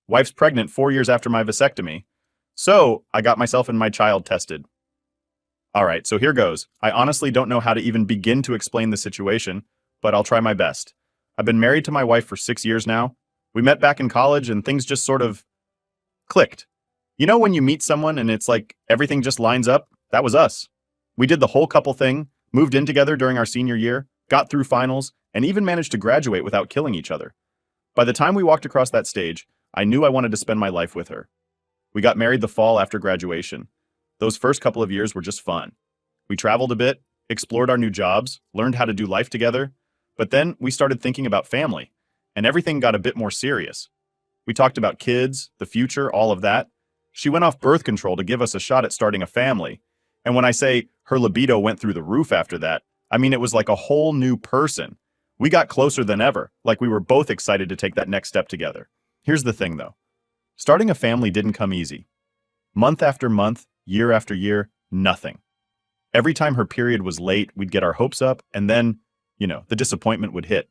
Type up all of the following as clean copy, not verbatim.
Wife's pregnant 4 years after my vasectomy. So, I got myself and my child tested. Alright, so here goes. I honestly don't know how to even begin to explain the situation, but I'll try my best. I've been married to my wife for 6 years now. We met back in college and things just sort of clicked. You know when you meet someone and it's like everything just lines up? That was us. We did the whole couple thing, moved in together during our senior year, got through finals, and even managed to graduate without killing each other. By the time we walked across that stage, I knew I wanted to spend my life with her. We got married the fall after graduation. Those first couple of years were just fun. We traveled a bit, explored our new jobs, learned how to do life together, but then we started thinking about family, and everything got a bit more serious. We talked about kids, the future, all of that. She went off birth control to give us a shot at starting a family. And when I say her libido went through the roof after that, I mean it was like a whole new person. We got closer than ever, like we were both excited to take that next step together. Here's the thing though. Starting a family didn't come easy. Month after month, year after year, nothing. Every time her period was late, we'd get our hopes up, and then, the disappointment would hit.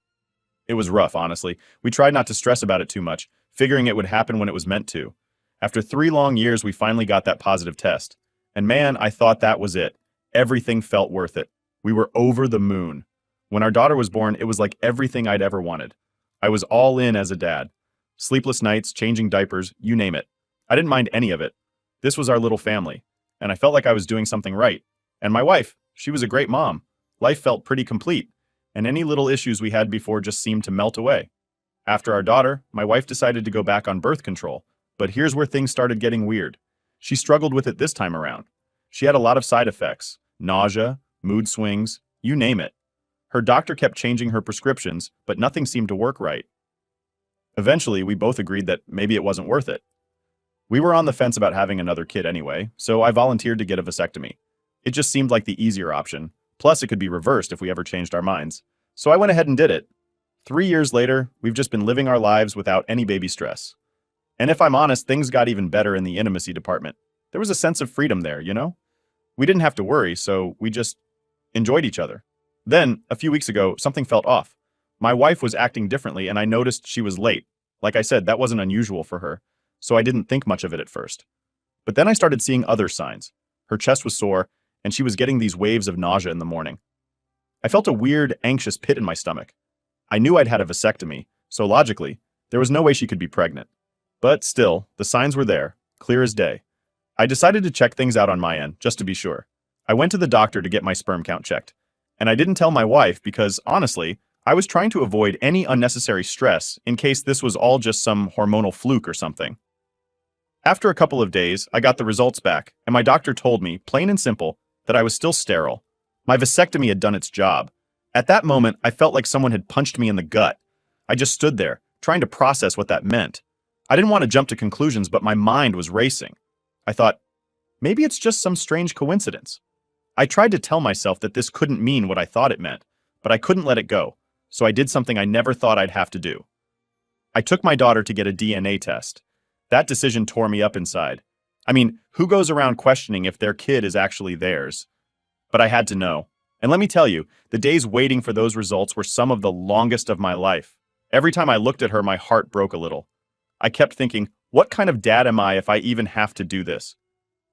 It was rough, honestly. We tried not to stress about it too much, figuring it would happen when it was meant to. After 3 long years, we finally got that positive test. And man, I thought that was it. Everything felt worth it. We were over the moon. When our daughter was born, it was like everything I'd ever wanted. I was all in as a dad. Sleepless nights, changing diapers, you name it. I didn't mind any of it. This was our little family, and I felt like I was doing something right. And my wife, she was a great mom. Life felt pretty complete, and any little issues we had before just seemed to melt away. After our daughter, my wife decided to go back on birth control, but here's where things started getting weird. She struggled with it this time around. She had a lot of side effects, nausea, mood swings, you name it. Her doctor kept changing her prescriptions, but nothing seemed to work right. Eventually, we both agreed that maybe it wasn't worth it. We were on the fence about having another kid anyway, so I volunteered to get a vasectomy. It just seemed like the easier option, plus it could be reversed if we ever changed our minds. So I went ahead and did it. 3 years later, we've just been living our lives without any baby stress. And if I'm honest, things got even better in the intimacy department. There was a sense of freedom there, We didn't have to worry, so we just enjoyed each other. Then, a few weeks ago, something felt off. My wife was acting differently and I noticed she was late. Like I said, that wasn't unusual for her, so I didn't think much of it at first. But then I started seeing other signs. Her chest was sore, and she was getting these waves of nausea in the morning. I felt a weird, anxious pit in my stomach. I knew I'd had a vasectomy, so logically, there was no way she could be pregnant. But still, the signs were there, clear as day. I decided to check things out on my end, just to be sure. I went to the doctor to get my sperm count checked. And I didn't tell my wife because, honestly, I was trying to avoid any unnecessary stress in case this was all just some hormonal fluke or something. After a couple of days, I got the results back, and my doctor told me, plain and simple, that I was still sterile. My vasectomy had done its job. At that moment, I felt like someone had punched me in the gut. I just stood there, trying to process what that meant. I didn't want to jump to conclusions, but my mind was racing. I thought, maybe it's just some strange coincidence. I tried to tell myself that this couldn't mean what I thought it meant, but I couldn't let it go, so I did something I never thought I'd have to do. I took my daughter to get a DNA test. That decision tore me up inside. I mean, who goes around questioning if their kid is actually theirs? But I had to know. And let me tell you, the days waiting for those results were some of the longest of my life. Every time I looked at her, my heart broke a little. I kept thinking, what kind of dad am I if I even have to do this?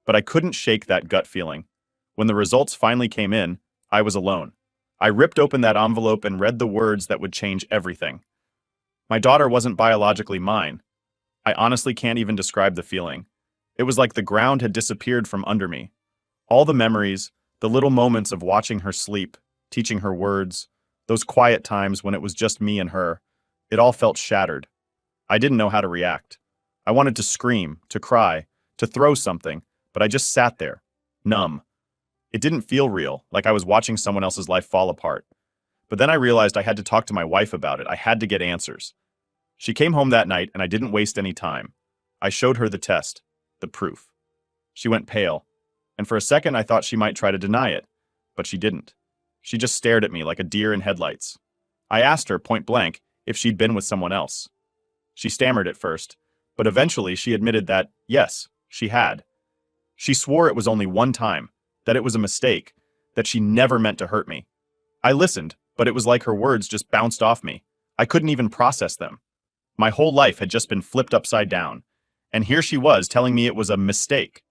But I couldn't shake that gut feeling. When the results finally came in, I was alone. I ripped open that envelope and read the words that would change everything. My daughter wasn't biologically mine. I honestly can't even describe the feeling. It was like the ground had disappeared from under me. All the memories, the little moments of watching her sleep, teaching her words, those quiet times when it was just me and her, it all felt shattered. I didn't know how to react. I wanted to scream, to cry, to throw something, but I just sat there, numb. It didn't feel real, like I was watching someone else's life fall apart. But then I realized I had to talk to my wife about it. I had to get answers. She came home that night and I didn't waste any time. I showed her the test, the proof. She went pale, and for a second I thought she might try to deny it, but she didn't. She just stared at me like a deer in headlights. I asked her point blank if she'd been with someone else. She stammered at first, but eventually she admitted that, yes, she had. She swore it was only one time, that it was a mistake, that she never meant to hurt me. I listened, but it was like her words just bounced off me. I couldn't even process them. My whole life had just been flipped upside down, and here she was telling me it was a mistake.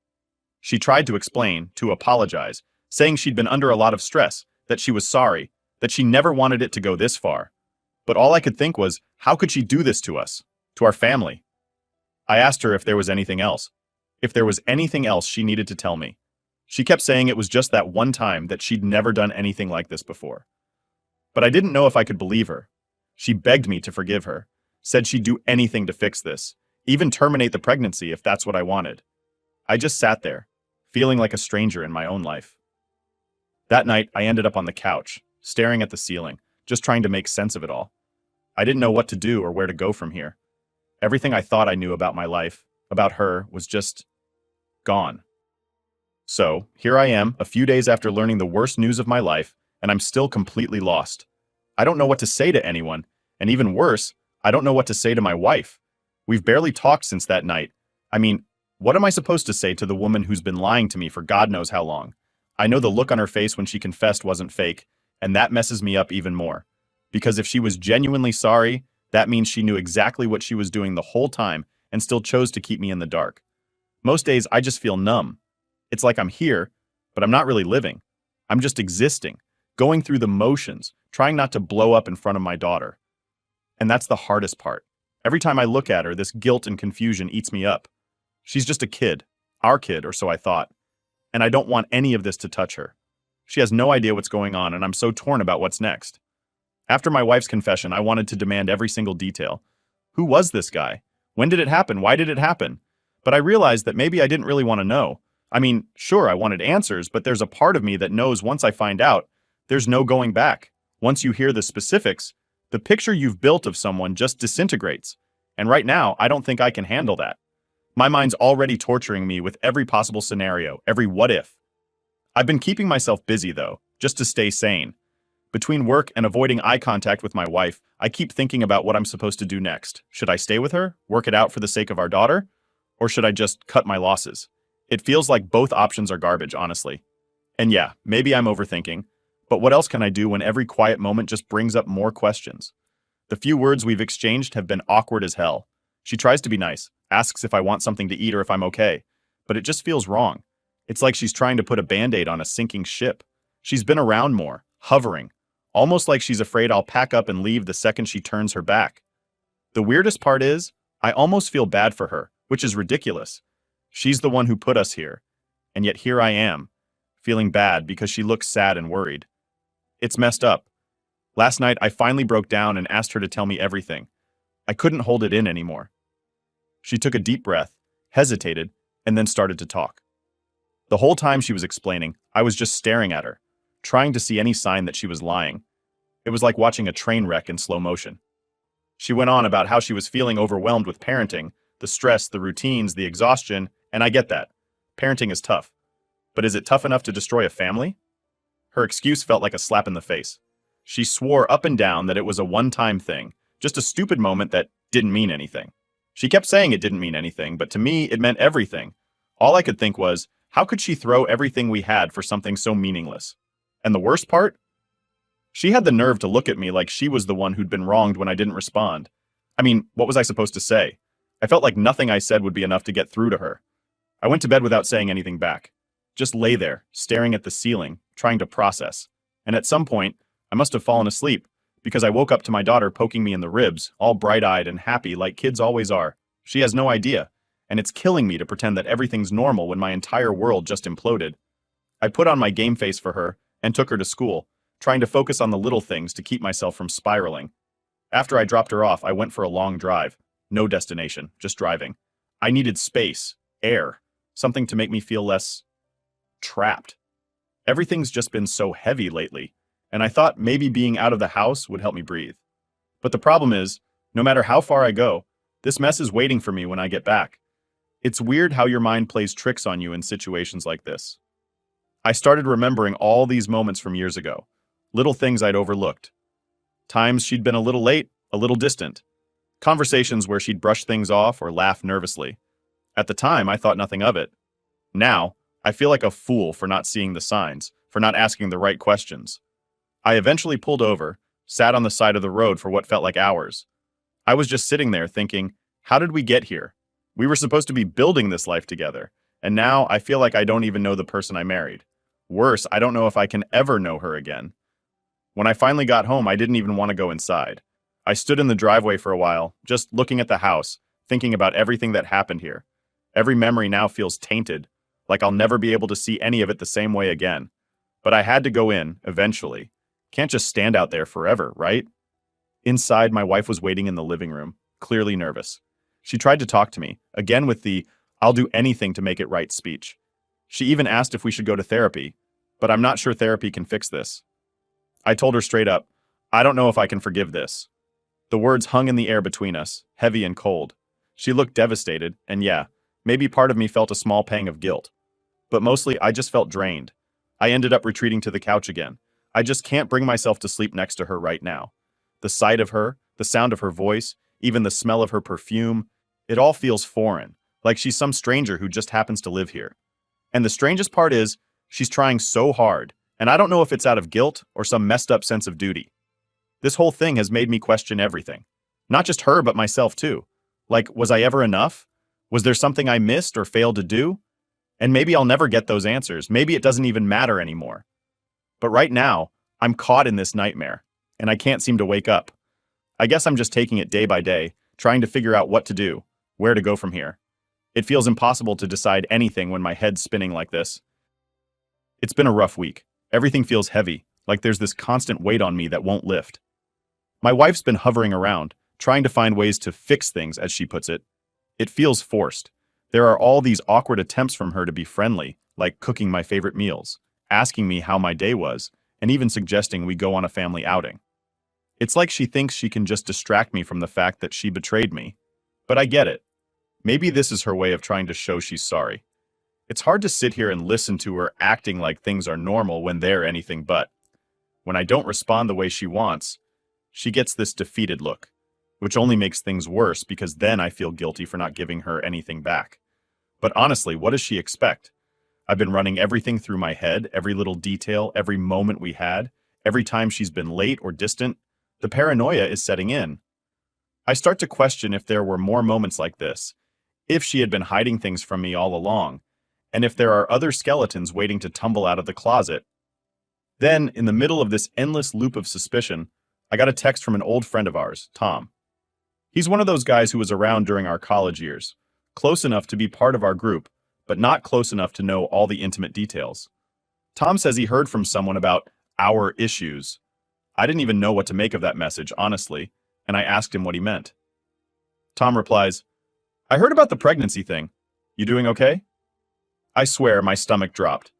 She tried to explain, to apologize, saying she'd been under a lot of stress, that she was sorry, that she never wanted it to go this far. But all I could think was, how could she do this to us, to our family? I asked her if there was anything else. If there was anything else she needed to tell me. She kept saying it was just that one time, that she'd never done anything like this before. But I didn't know if I could believe her. She begged me to forgive her, said she'd do anything to fix this, even terminate the pregnancy if that's what I wanted. I just sat there, feeling like a stranger in my own life. That night, I ended up on the couch, staring at the ceiling, just trying to make sense of it all. I didn't know what to do or where to go from here. Everything I thought I knew about my life, about her, was just gone. So, here I am, a few days after learning the worst news of my life, and I'm still completely lost. I don't know what to say to anyone, and even worse, I don't know what to say to my wife. We've barely talked since that night. I mean, what am I supposed to say to the woman who's been lying to me for God knows how long? I know the look on her face when she confessed wasn't fake, and that messes me up even more. Because if she was genuinely sorry, that means she knew exactly what she was doing the whole time and still chose to keep me in the dark. Most days, I just feel numb. It's like I'm here, but I'm not really living. I'm just existing, going through the motions, trying not to blow up in front of my daughter. And that's the hardest part. Every time I look at her, this guilt and confusion eats me up. She's just a kid, our kid, or so I thought. And I don't want any of this to touch her. She has no idea what's going on, and I'm so torn about what's next. After my wife's confession, I wanted to demand every single detail. Who was this guy? When did it happen? Why did it happen? But I realized that maybe I didn't really want to know. I mean, sure, I wanted answers, but there's a part of me that knows once I find out, there's no going back. Once you hear the specifics, the picture you've built of someone just disintegrates. And right now, I don't think I can handle that. My mind's already torturing me with every possible scenario, every what if. I've been keeping myself busy, though, just to stay sane. Between work and avoiding eye contact with my wife, I keep thinking about what I'm supposed to do next. Should I stay with her, work it out for the sake of our daughter? Or should I just cut my losses? It feels like both options are garbage, honestly. And yeah, maybe I'm overthinking, but what else can I do when every quiet moment just brings up more questions? The few words we've exchanged have been awkward as hell. She tries to be nice, asks if I want something to eat or if I'm okay, but it just feels wrong. It's like she's trying to put a band-aid on a sinking ship. She's been around more, hovering, almost like she's afraid I'll pack up and leave the second she turns her back. The weirdest part is, I almost feel bad for her, which is ridiculous. She's the one who put us here, and yet here I am, feeling bad because she looks sad and worried. It's messed up. Last night, I finally broke down and asked her to tell me everything. I couldn't hold it in anymore. She took a deep breath, hesitated, and then started to talk. The whole time she was explaining, I was just staring at her, trying to see any sign that she was lying. It was like watching a train wreck in slow motion. She went on about how she was feeling overwhelmed with parenting, the stress, the routines, the exhaustion, and I get that. Parenting is tough. But is it tough enough to destroy a family? Her excuse felt like a slap in the face. She swore up and down that it was a one-time thing, just a stupid moment that didn't mean anything. She kept saying it didn't mean anything, but to me, it meant everything. All I could think was, how could she throw everything we had for something so meaningless? And the worst part? She had the nerve to look at me like she was the one who'd been wronged when I didn't respond. I mean, what was I supposed to say? I felt like nothing I said would be enough to get through to her. I went to bed without saying anything back. Just lay there, staring at the ceiling, trying to process. And at some point, I must have fallen asleep, because I woke up to my daughter poking me in the ribs, all bright-eyed and happy like kids always are. She has no idea, and it's killing me to pretend that everything's normal when my entire world just imploded. I put on my game face for her and took her to school, trying to focus on the little things to keep myself from spiraling. After I dropped her off, I went for a long drive. No destination, just driving. I needed space, air, something to make me feel less trapped. Everything's just been so heavy lately, and I thought maybe being out of the house would help me breathe. But the problem is, no matter how far I go, this mess is waiting for me when I get back. It's weird how your mind plays tricks on you in situations like this. I started remembering all these moments from years ago, little things I'd overlooked. Times she'd been a little late, a little distant. Conversations where she'd brush things off or laugh nervously. At the time, I thought nothing of it. Now, I feel like a fool for not seeing the signs, for not asking the right questions. I eventually pulled over, sat on the side of the road for what felt like hours. I was just sitting there thinking, how did we get here? We were supposed to be building this life together, and now I feel like I don't even know the person I married. Worse, I don't know if I can ever know her again. When I finally got home, I didn't even want to go inside. I stood in the driveway for a while, just looking at the house, thinking about everything that happened here. Every memory now feels tainted, like I'll never be able to see any of it the same way again. But I had to go in, eventually. Can't just stand out there forever, right? Inside, my wife was waiting in the living room, clearly nervous. She tried to talk to me, again with the, "I'll do anything to make it right" speech. She even asked if we should go to therapy, but I'm not sure therapy can fix this. I told her straight up, I don't know if I can forgive this. The words hung in the air between us, heavy and cold. She looked devastated, and yeah, maybe part of me felt a small pang of guilt. But mostly, I just felt drained. I ended up retreating to the couch again. I just can't bring myself to sleep next to her right now. The sight of her, the sound of her voice, even the smell of her perfume, it all feels foreign, like she's some stranger who just happens to live here. And the strangest part is, she's trying so hard, and I don't know if it's out of guilt or some messed up sense of duty. This whole thing has made me question everything. Not just her, but myself too. Like, was I ever enough? Was there something I missed or failed to do? And maybe I'll never get those answers. Maybe it doesn't even matter anymore. But right now, I'm caught in this nightmare, and I can't seem to wake up. I guess I'm just taking it day by day, trying to figure out what to do, where to go from here. It feels impossible to decide anything when my head's spinning like this. It's been a rough week. Everything feels heavy, like there's this constant weight on me that won't lift. My wife's been hovering around, trying to find ways to fix things, as she puts it. It feels forced. There are all these awkward attempts from her to be friendly, like cooking my favorite meals, asking me how my day was, and even suggesting we go on a family outing. It's like she thinks she can just distract me from the fact that she betrayed me. But I get it. Maybe this is her way of trying to show she's sorry. It's hard to sit here and listen to her acting like things are normal when they're anything but. When I don't respond the way she wants, she gets this defeated look, which only makes things worse because then I feel guilty for not giving her anything back. But honestly, what does she expect? I've been running everything through my head, every little detail, every moment we had, every time she's been late or distant. The paranoia is setting in. I start to question if there were more moments like this, if she had been hiding things from me all along, and if there are other skeletons waiting to tumble out of the closet. Then, in the middle of this endless loop of suspicion, I got a text from an old friend of ours, Tom. He's one of those guys who was around during our college years, close enough to be part of our group, but not close enough to know all the intimate details. Tom says he heard from someone about our issues. I didn't even know what to make of that message, honestly, and I asked him what he meant. Tom replies, I heard about the pregnancy thing. You doing okay? I swear my stomach dropped.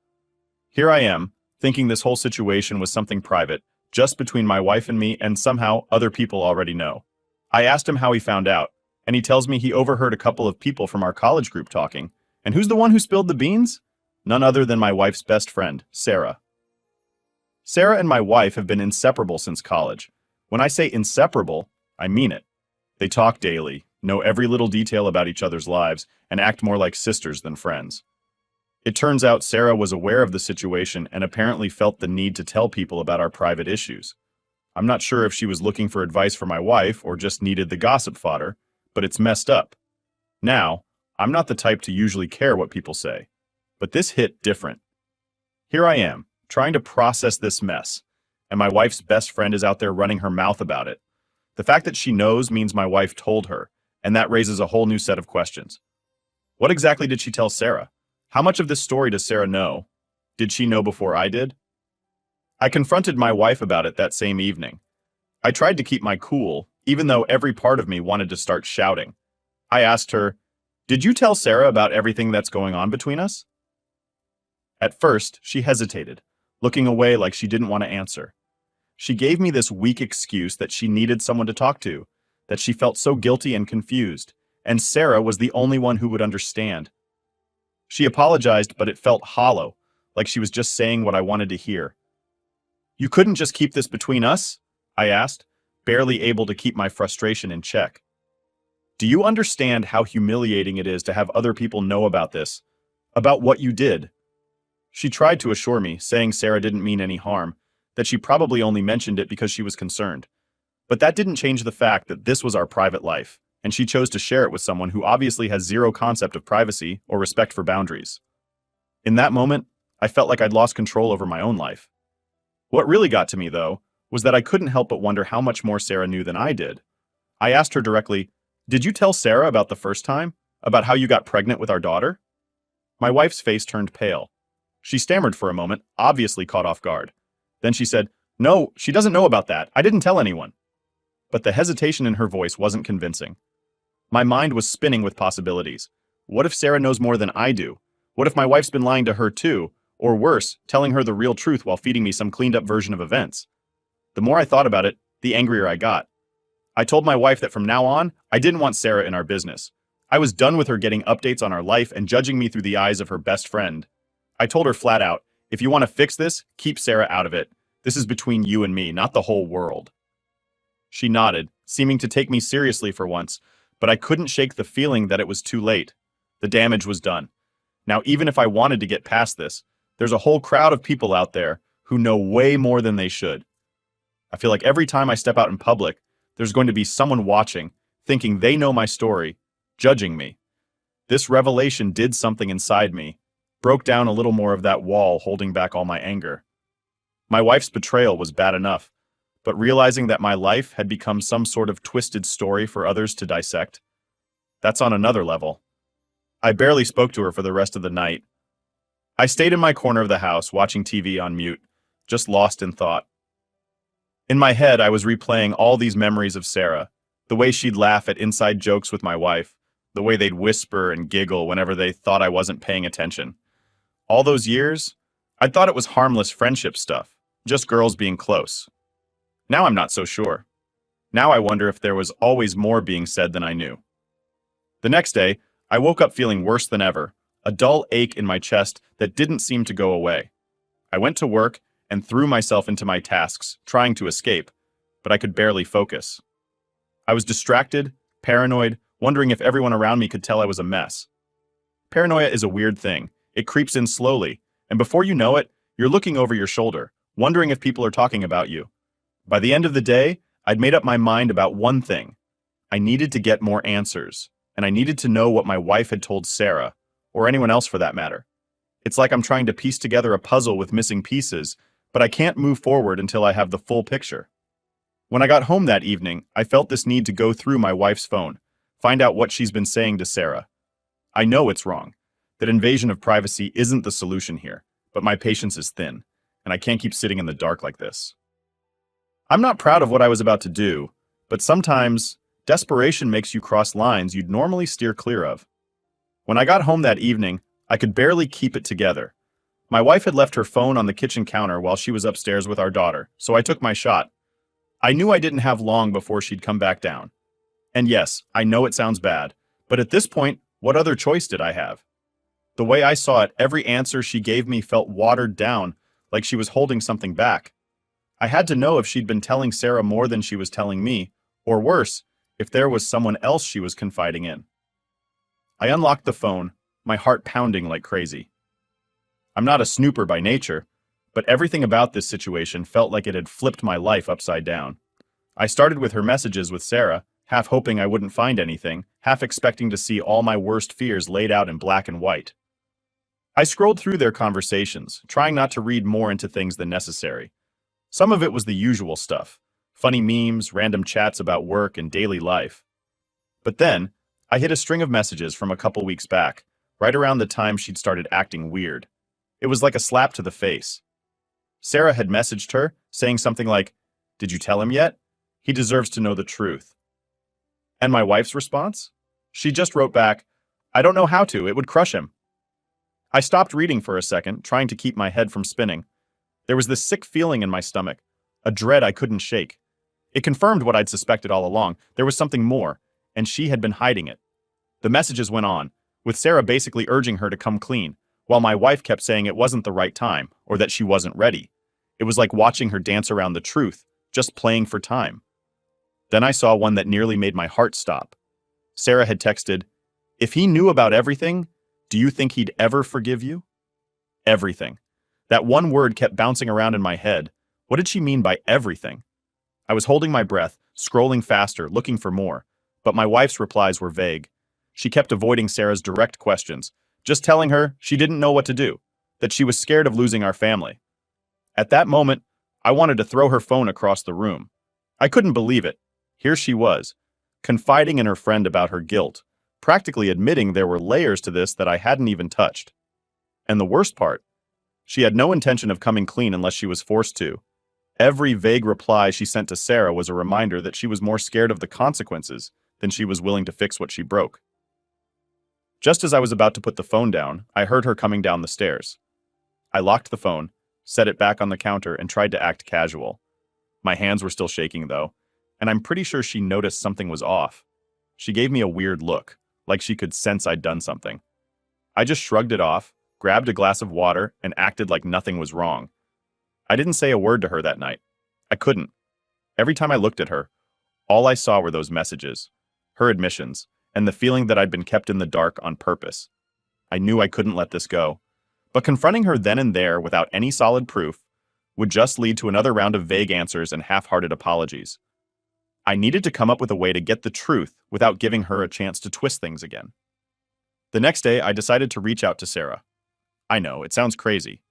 Here I am, thinking this whole situation was something private, just between my wife and me, and somehow other people already know. I asked him how he found out, and he tells me he overheard a couple of people from our college group talking. And who's the one who spilled the beans? None other than my wife's best friend, Sarah. Sarah and my wife have been inseparable since college. When I say inseparable, I mean it. They talk daily, know every little detail about each other's lives, and act more like sisters than friends. It turns out Sarah was aware of the situation and apparently felt the need to tell people about our private issues. I'm not sure if she was looking for advice from my wife or just needed the gossip fodder, but it's messed up. Now, I'm not the type to usually care what people say, but this hit different. Here I am, trying to process this mess, and my wife's best friend is out there running her mouth about it. The fact that she knows means my wife told her, and that raises a whole new set of questions. What exactly did she tell Sarah? How much of this story does Sarah know? Did she know before I did? I confronted my wife about it that same evening. I tried to keep my cool, even though every part of me wanted to start shouting. I asked her, did you tell Sarah about everything that's going on between us? At first, she hesitated, looking away like she didn't want to answer. She gave me this weak excuse that she needed someone to talk to, that she felt so guilty and confused, and Sarah was the only one who would understand. She apologized, but it felt hollow, like she was just saying what I wanted to hear. You couldn't just keep this between us? I asked, barely able to keep my frustration in check. Do you understand how humiliating it is to have other people know about this, about what you did? She tried to assure me, saying Sarah didn't mean any harm, that she probably only mentioned it because she was concerned. But that didn't change the fact that this was our private life, and she chose to share it with someone who obviously has zero concept of privacy or respect for boundaries. In that moment, I felt like I'd lost control over my own life. What really got to me, though, was that I couldn't help but wonder how much more Sarah knew than I did. I asked her directly, "Did you tell Sarah about the first time? About how you got pregnant with our daughter?" My wife's face turned pale. She stammered for a moment, obviously caught off guard. Then she said, "No, she doesn't know about that. I didn't tell anyone." But the hesitation in her voice wasn't convincing. My mind was spinning with possibilities. What if Sarah knows more than I do? What if my wife's been lying to her too? Or worse, telling her the real truth while feeding me some cleaned up version of events? The more I thought about it, the angrier I got. I told my wife that from now on, I didn't want Sarah in our business. I was done with her getting updates on our life and judging me through the eyes of her best friend. I told her flat out, "If you want to fix this, keep Sarah out of it. This is between you and me, not the whole world." She nodded, seeming to take me seriously for once, but I couldn't shake the feeling that it was too late. The damage was done. Now, even if I wanted to get past this, there's a whole crowd of people out there who know way more than they should. I feel like every time I step out in public, there's going to be someone watching, thinking they know my story, judging me. This revelation did something inside me, broke down a little more of that wall holding back all my anger. My wife's betrayal was bad enough, but realizing that my life had become some sort of twisted story for others to dissect, that's on another level. I barely spoke to her for the rest of the night. I stayed in my corner of the house watching TV on mute, just lost in thought. In my head, I was replaying all these memories of Sarah, the way she'd laugh at inside jokes with my wife, the way they'd whisper and giggle whenever they thought I wasn't paying attention. All those years, I'd thought it was harmless friendship stuff, just girls being close. Now I'm not so sure. Now I wonder if there was always more being said than I knew. The next day, I woke up feeling worse than ever, a dull ache in my chest that didn't seem to go away. I went to work and threw myself into my tasks, trying to escape, but I could barely focus. I was distracted, paranoid, wondering if everyone around me could tell I was a mess. Paranoia is a weird thing. It creeps in slowly, and before you know it, you're looking over your shoulder, wondering if people are talking about you. By the end of the day, I'd made up my mind about one thing. I needed to get more answers, and I needed to know what my wife had told Sarah, or anyone else for that matter. It's like I'm trying to piece together a puzzle with missing pieces, but I can't move forward until I have the full picture. When I got home that evening, I felt this need to go through my wife's phone, find out what she's been saying to Sarah. I know it's wrong, that invasion of privacy isn't the solution here, but my patience is thin, and I can't keep sitting in the dark like this. I'm not proud of what I was about to do, but sometimes desperation makes you cross lines you'd normally steer clear of. When I got home that evening, I could barely keep it together. My wife had left her phone on the kitchen counter while she was upstairs with our daughter, so I took my shot. I knew I didn't have long before she'd come back down. And yes, I know it sounds bad, but at this point, what other choice did I have? The way I saw it, every answer she gave me felt watered down, like she was holding something back. I had to know if she'd been telling Sarah more than she was telling me, or worse, if there was someone else she was confiding in. I unlocked the phone, my heart pounding like crazy. I'm not a snooper by nature, but everything about this situation felt like it had flipped my life upside down. I started with her messages with Sarah, half hoping I wouldn't find anything, half expecting to see all my worst fears laid out in black and white. I scrolled through their conversations, trying not to read more into things than necessary. Some of it was the usual stuff, funny memes, random chats about work and daily life. But then, I hit a string of messages from a couple weeks back, right around the time she'd started acting weird. It was like a slap to the face. Sarah had messaged her, saying something like, "Did you tell him yet? He deserves to know the truth." And my wife's response? She just wrote back, "I don't know how to, it would crush him." I stopped reading for a second, trying to keep my head from spinning. There was this sick feeling in my stomach, a dread I couldn't shake. It confirmed what I'd suspected all along. There was something more, and she had been hiding it. The messages went on, with Sarah basically urging her to come clean, while my wife kept saying it wasn't the right time, or that she wasn't ready. It was like watching her dance around the truth, just playing for time. Then I saw one that nearly made my heart stop. Sarah had texted, "If he knew about everything, do you think he'd ever forgive you?" Everything. That one word kept bouncing around in my head. What did she mean by everything? I was holding my breath, scrolling faster, looking for more. But my wife's replies were vague. She kept avoiding Sarah's direct questions, just telling her she didn't know what to do, that she was scared of losing our family. At that moment, I wanted to throw her phone across the room. I couldn't believe it. Here she was, confiding in her friend about her guilt, practically admitting there were layers to this that I hadn't even touched. And the worst part, she had no intention of coming clean unless she was forced to. Every vague reply she sent to Sarah was a reminder that she was more scared of the consequences than she was willing to fix what she broke. Just as I was about to put the phone down, I heard her coming down the stairs. I locked the phone, set it back on the counter, and tried to act casual. My hands were still shaking, though, and I'm pretty sure she noticed something was off. She gave me a weird look, like she could sense I'd done something. I just shrugged it off, grabbed a glass of water, and acted like nothing was wrong. I didn't say a word to her that night. I couldn't. Every time I looked at her, all I saw were those messages, her admissions, and the feeling that I'd been kept in the dark on purpose. I knew I couldn't let this go. But confronting her then and there without any solid proof would just lead to another round of vague answers and half-hearted apologies. I needed to come up with a way to get the truth without giving her a chance to twist things again. The next day, I decided to reach out to Sarah. I know, it sounds crazy,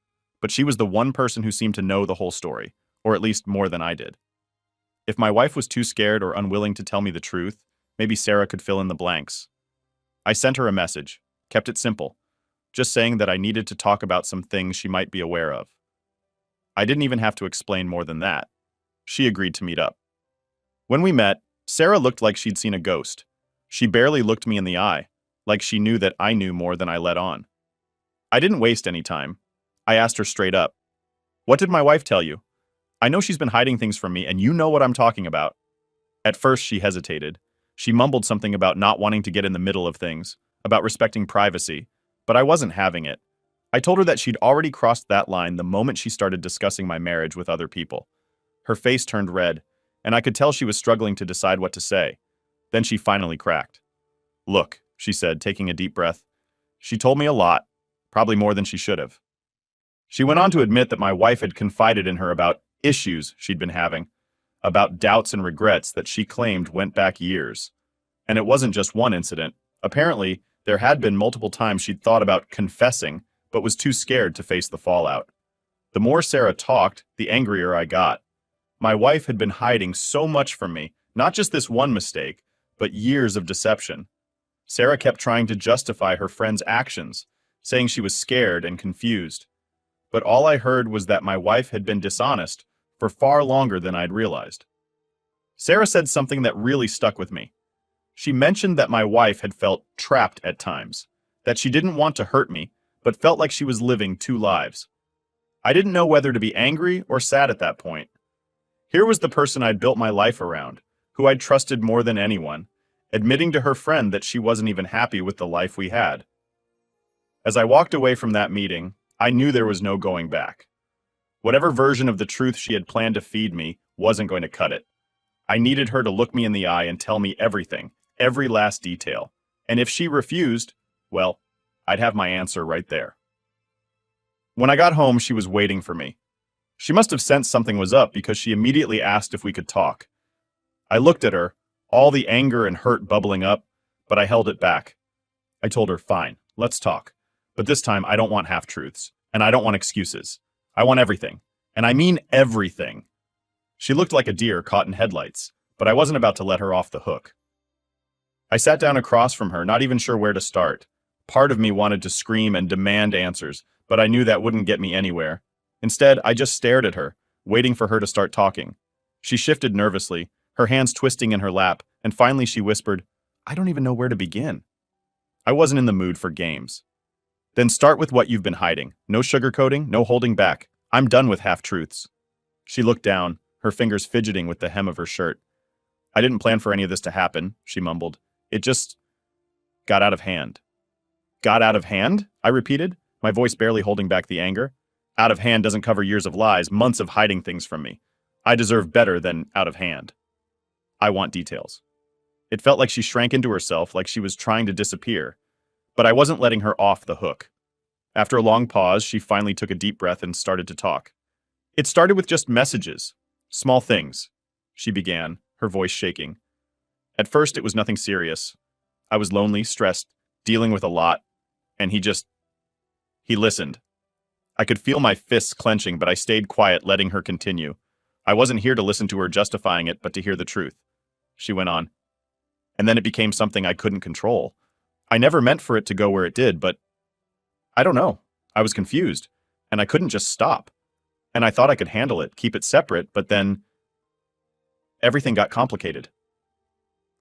but she was the one person who seemed to know the whole story, or at least more than I did. If my wife was too scared or unwilling to tell me the truth, maybe Sarah could fill in the blanks. I sent her a message, kept it simple, just saying that I needed to talk about some things she might be aware of. I didn't even have to explain more than that. She agreed to meet up. When we met, Sarah looked like she'd seen a ghost. She barely looked me in the eye, like she knew that I knew more than I let on. I didn't waste any time. I asked her straight up, "What did my wife tell you? I know she's been hiding things from me, and you know what I'm talking about." At first, she hesitated. She mumbled something about not wanting to get in the middle of things, about respecting privacy, but I wasn't having it. I told her that she'd already crossed that line the moment she started discussing my marriage with other people. Her face turned red, and I could tell she was struggling to decide what to say. Then she finally cracked. "Look," she said, taking a deep breath. "She told me a lot, probably more than she should have." She went on to admit that my wife had confided in her about issues she'd been having, about doubts and regrets that she claimed went back years. And it wasn't just one incident. Apparently, there had been multiple times she'd thought about confessing, but was too scared to face the fallout. The more Sarah talked, the angrier I got. My wife had been hiding so much from me, not just this one mistake, but years of deception. Sarah kept trying to justify her friend's actions, saying she was scared and confused. But all I heard was that my wife had been dishonest for far longer than I'd realized. Sarah said something that really stuck with me. She mentioned that my wife had felt trapped at times, that she didn't want to hurt me, but felt like she was living two lives. I didn't know whether to be angry or sad at that point. Here was the person I'd built my life around, who I'd trusted more than anyone, admitting to her friend that she wasn't even happy with the life we had. As I walked away from that meeting, I knew there was no going back. Whatever version of the truth she had planned to feed me wasn't going to cut it. I needed her to look me in the eye and tell me everything, every last detail. And if she refused, well, I'd have my answer right there. When I got home, she was waiting for me. She must have sensed something was up because she immediately asked if we could talk. I looked at her, all the anger and hurt bubbling up, but I held it back. I told her, "Fine, let's talk. But this time I don't want half-truths, and I don't want excuses. I want everything. And I mean everything." She looked like a deer caught in headlights, but I wasn't about to let her off the hook. I sat down across from her, not even sure where to start. Part of me wanted to scream and demand answers, but I knew that wouldn't get me anywhere. Instead, I just stared at her, waiting for her to start talking. She shifted nervously, her hands twisting in her lap, and finally she whispered, "I don't even know where to begin." I wasn't in the mood for games. "Then start with what you've been hiding. No sugarcoating, no holding back. I'm done with half-truths." She looked down, her fingers fidgeting with the hem of her shirt. "I didn't plan for any of this to happen," she mumbled. "It just got out of hand." "Got out of hand?" I repeated, my voice barely holding back the anger. Out of hand doesn't cover years of lies, months of hiding things from me. I deserve better than out of hand. I want details. It felt like she shrank into herself, like she was trying to disappear. But I wasn't letting her off the hook. After a long pause, she finally took a deep breath and started to talk. "It started with just messages. Small things," she began, her voice shaking. At first, it was nothing serious. I was lonely, stressed, dealing with a lot, and he listened. I could feel my fists clenching, but I stayed quiet, letting her continue. I wasn't here to listen to her justifying it, but to hear the truth. She went on. And then it became something I couldn't control. I never meant for it to go where it did, but I don't know. I was confused, and I couldn't just stop. And I thought I could handle it, keep it separate, but then everything got complicated.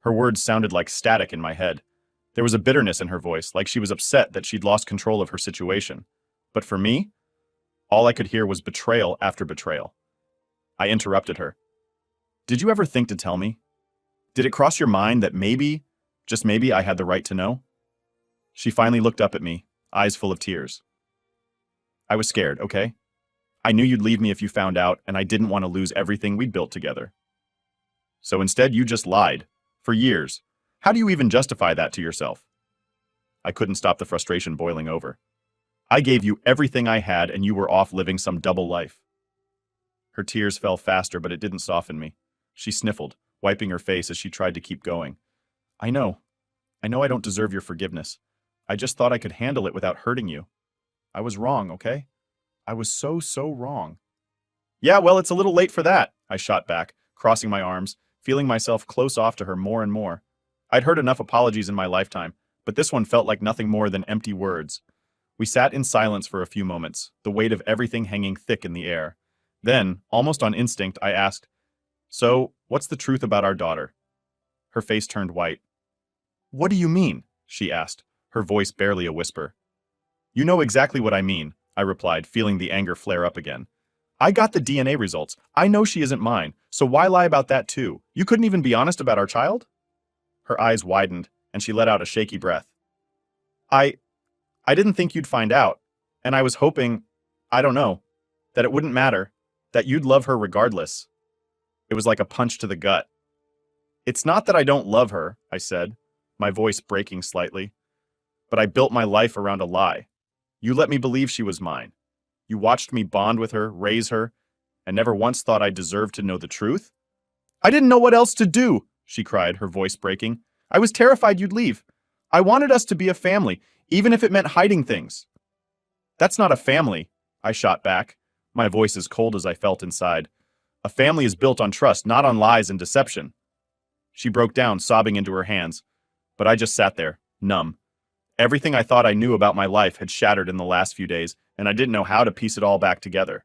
Her words sounded like static in my head. There was a bitterness in her voice, like she was upset that she'd lost control of her situation. But for me, all I could hear was betrayal after betrayal. I interrupted her. Did you ever think to tell me? Did it cross your mind that maybe, just maybe, I had the right to know? She finally looked up at me, eyes full of tears. I was scared, okay? I knew you'd leave me if you found out, and I didn't want to lose everything we'd built together. So instead, you just lied. For years. How do you even justify that to yourself? I couldn't stop the frustration boiling over. I gave you everything I had, and you were off living some double life. Her tears fell faster, but it didn't soften me. She sniffled, wiping her face as she tried to keep going. I know I don't deserve your forgiveness. I just thought I could handle it without hurting you. I was wrong, okay? I was so wrong. Yeah, well, it's a little late for that, I shot back, crossing my arms, feeling myself close off to her more and more. I'd heard enough apologies in my lifetime, but this one felt like nothing more than empty words. We sat in silence for a few moments, the weight of everything hanging thick in the air. Then, almost on instinct, I asked, So, what's the truth about our daughter? Her face turned white. What do you mean? She asked, her voice barely a whisper. You know exactly what I mean, I replied, feeling the anger flare up again. I got the DNA results. I know she isn't mine, so why lie about that too? You couldn't even be honest about our child? Her eyes widened, and she let out a shaky breath. I didn't think you'd find out, and I was hoping, I don't know, that it wouldn't matter, that you'd love her regardless. It was like a punch to the gut. It's not that I don't love her, I said, my voice breaking slightly, but I built my life around a lie. You let me believe she was mine. You watched me bond with her, raise her, and never once thought I deserved to know the truth? I didn't know what else to do, she cried, her voice breaking. I was terrified you'd leave. I wanted us to be a family, even if it meant hiding things. That's not a family, I shot back, my voice as cold as I felt inside. A family is built on trust, not on lies and deception. She broke down, sobbing into her hands, but I just sat there, numb. Everything I thought I knew about my life had shattered in the last few days, and I didn't know how to piece it all back together.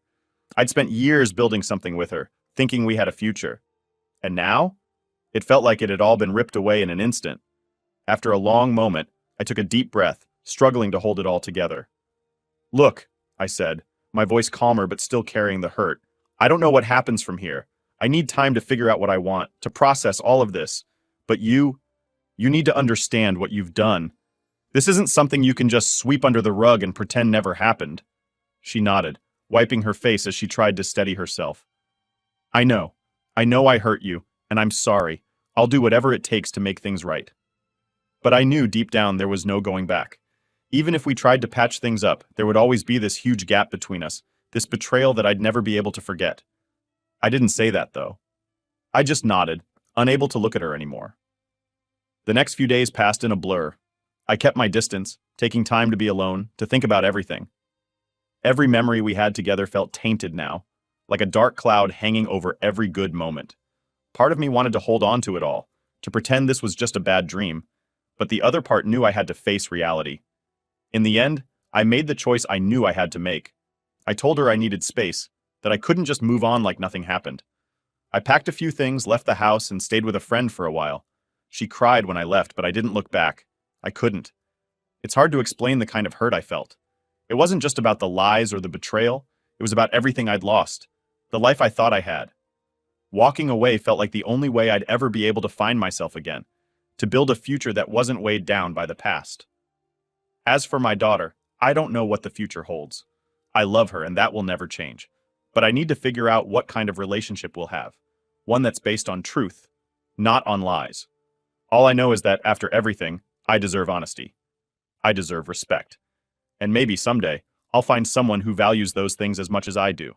I'd spent years building something with her, thinking we had a future. And now? It felt like it had all been ripped away in an instant. After a long moment, I took a deep breath, struggling to hold it all together. Look, I said, my voice calmer but still carrying the hurt. I don't know what happens from here. I need time to figure out what I want, to process all of this. But you need to understand what you've done. This isn't something you can just sweep under the rug and pretend never happened. She nodded, wiping her face as she tried to steady herself. I know I hurt you, and I'm sorry. I'll do whatever it takes to make things right. But I knew deep down there was no going back. Even if we tried to patch things up, there would always be this huge gap between us, this betrayal that I'd never be able to forget. I didn't say that, though. I just nodded, unable to look at her anymore. The next few days passed in a blur. I kept my distance, taking time to be alone, to think about everything. Every memory we had together felt tainted now, like a dark cloud hanging over every good moment. Part of me wanted to hold on to it all, to pretend this was just a bad dream, but the other part knew I had to face reality. In the end, I made the choice I knew I had to make. I told her I needed space, that I couldn't just move on like nothing happened. I packed a few things, left the house, and stayed with a friend for a while. She cried when I left, but I didn't look back. I couldn't. It's hard to explain the kind of hurt I felt. It wasn't just about the lies or the betrayal. It was about everything I'd lost, the life I thought I had. Walking away felt like the only way I'd ever be able to find myself again, to build a future that wasn't weighed down by the past. As for my daughter, I don't know what the future holds. I love her, and that will never change. But I need to figure out what kind of relationship we'll have. One that's based on truth, not on lies. All I know is that after everything, I deserve honesty. I deserve respect. And maybe someday, I'll find someone who values those things as much as I do.